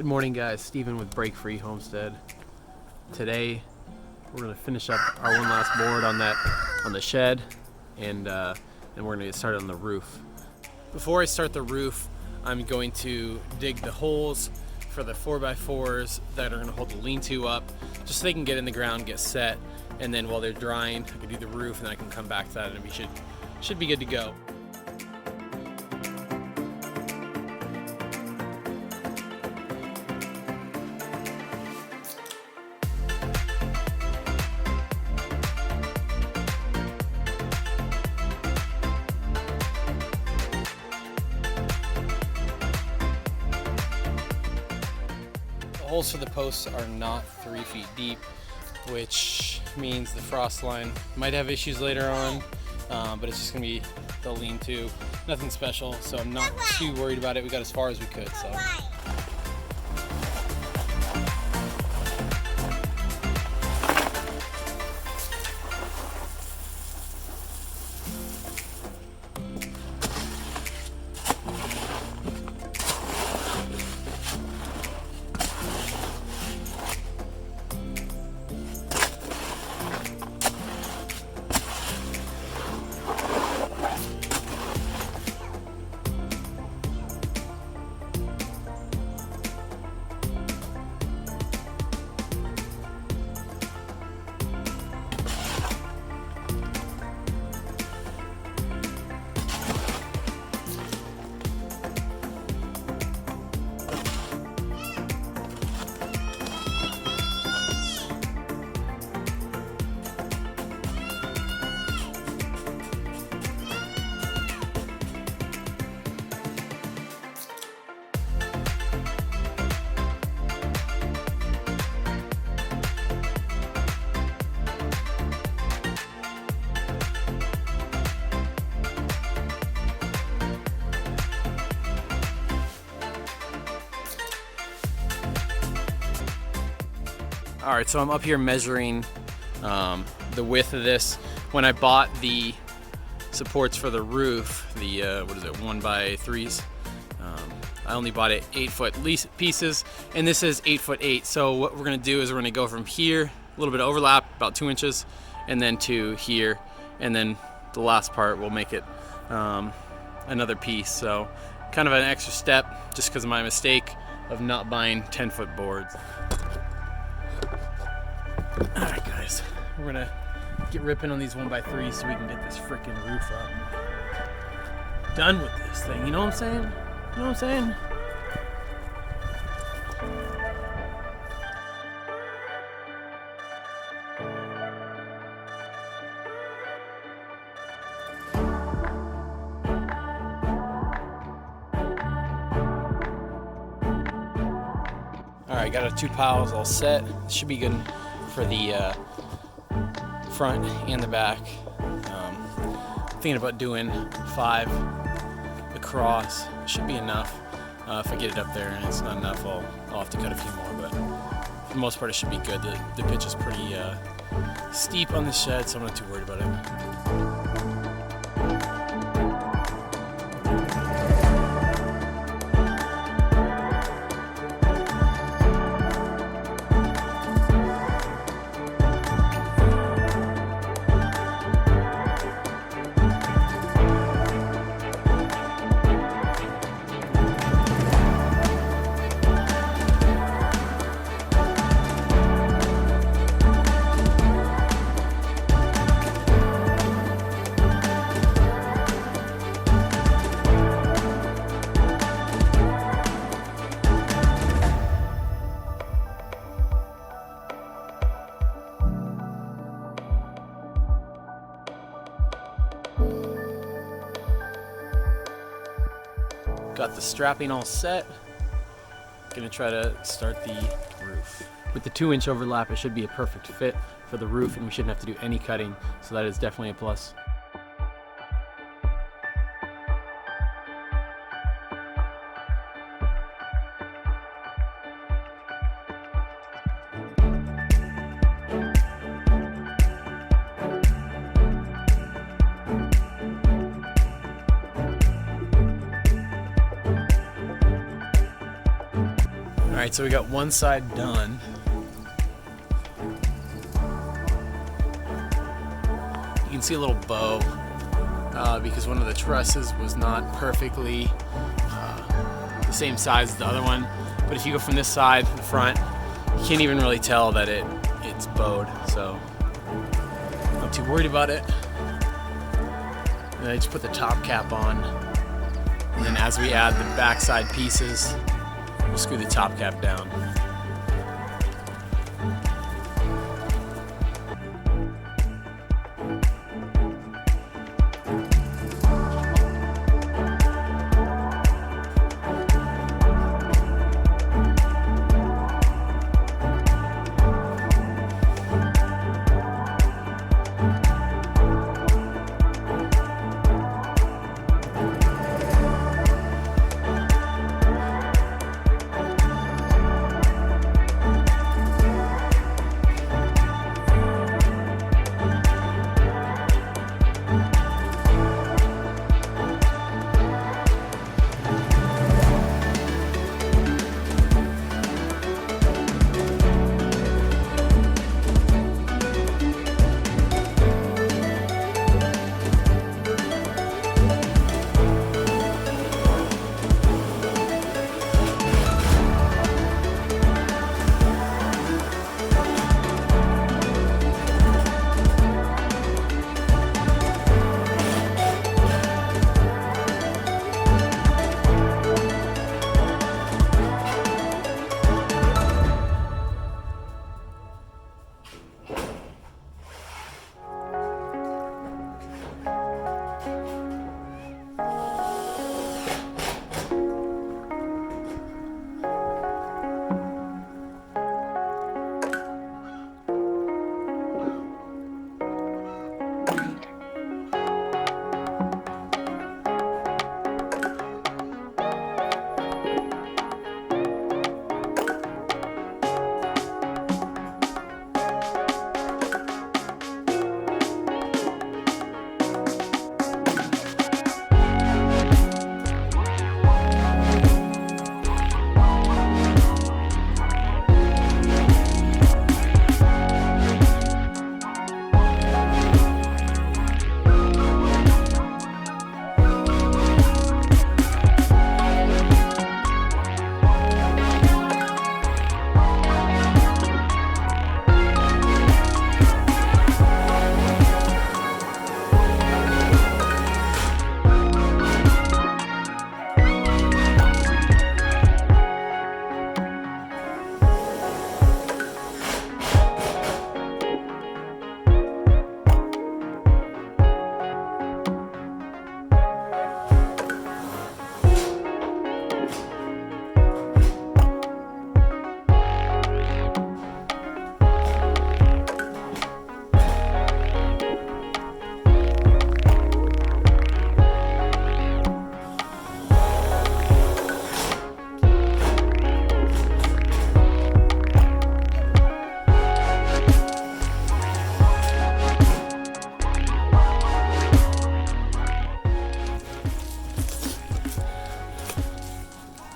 Good morning, guys. Steven with Break Free Homestead. Today we're gonna finish up our one last board on the shed, and we're gonna get started on the roof. Before I start the roof, I'm going to dig the holes for the 4x4s that are gonna hold the lean-to up, just so they can get in the ground, get set, and then while they're drying, I can do the roof, and then I can come back to that, and we should be good to go. The holes for the posts are not 3 feet deep, which means the frost line might have issues later on, but it's just gonna be the lean-to, nothing special, so I'm not too worried about it. We got as far as we could, so. All right, so I'm up here measuring the width of this. When I bought the supports for the roof, the 1x3s, I only bought it 8-foot pieces, and this is 8'8". So what we're gonna do is we're gonna go from here, a little bit of overlap, about 2 inches, and then to here, and then the last part we'll make it another piece. So kind of an extra step, just because of my mistake of not buying 10-foot boards. All right, guys, we're gonna get ripping on these 1x3s so we can get this freaking roof up. Done with this thing, you know what I'm saying? You know what I'm saying? All right, got our 2 piles all set. Should be good for the front and the back. Thinking about doing 5 across. Should be enough. If I get it up there and it's not enough, I'll have to cut a few more, but for the most part it should be good. The pitch is pretty steep on the shed, so I'm not too worried about it. Got the strapping all set. Gonna try to start the roof. With the 2-inch overlap, it should be a perfect fit for the roof, and we shouldn't have to do any cutting, so that is definitely a plus. All right, so we got one side done. You can see a little bow because one of the trusses was not perfectly the same size as the other one. But if you go from this side to the front, you can't even really tell that it's bowed. So not too worried about it. And I just put the top cap on. And then as we add the backside pieces, we'll screw the top cap down.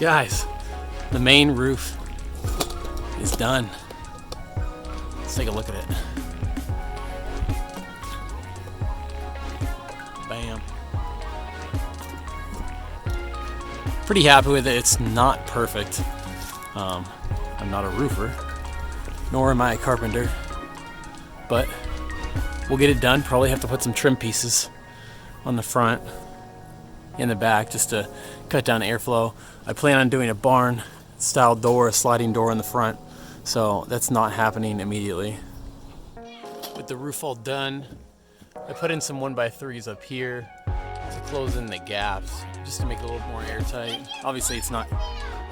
Guys, the main roof is done. Let's take a look at it. Bam. Pretty happy with it. It's not perfect. I'm not a roofer, nor am I a carpenter, but we'll get it done. Probably have to put some trim pieces on the front and the back just to cut down airflow. I plan on doing a barn style door, a sliding door in the front, so that's not happening immediately. With the roof all done, I put in some 1x3s up here to close in the gaps, just to make it a little more airtight. Obviously it's not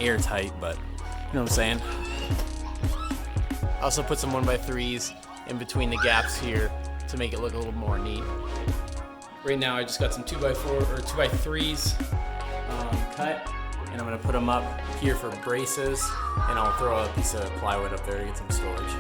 airtight, but you know what I'm saying. I also put some 1x3s in between the gaps here to make it look a little more neat. Right now I just got some 2x4 or 2x3s cut, and I'm gonna put them up here for braces, and I'll throw a piece of plywood up there to get some storage.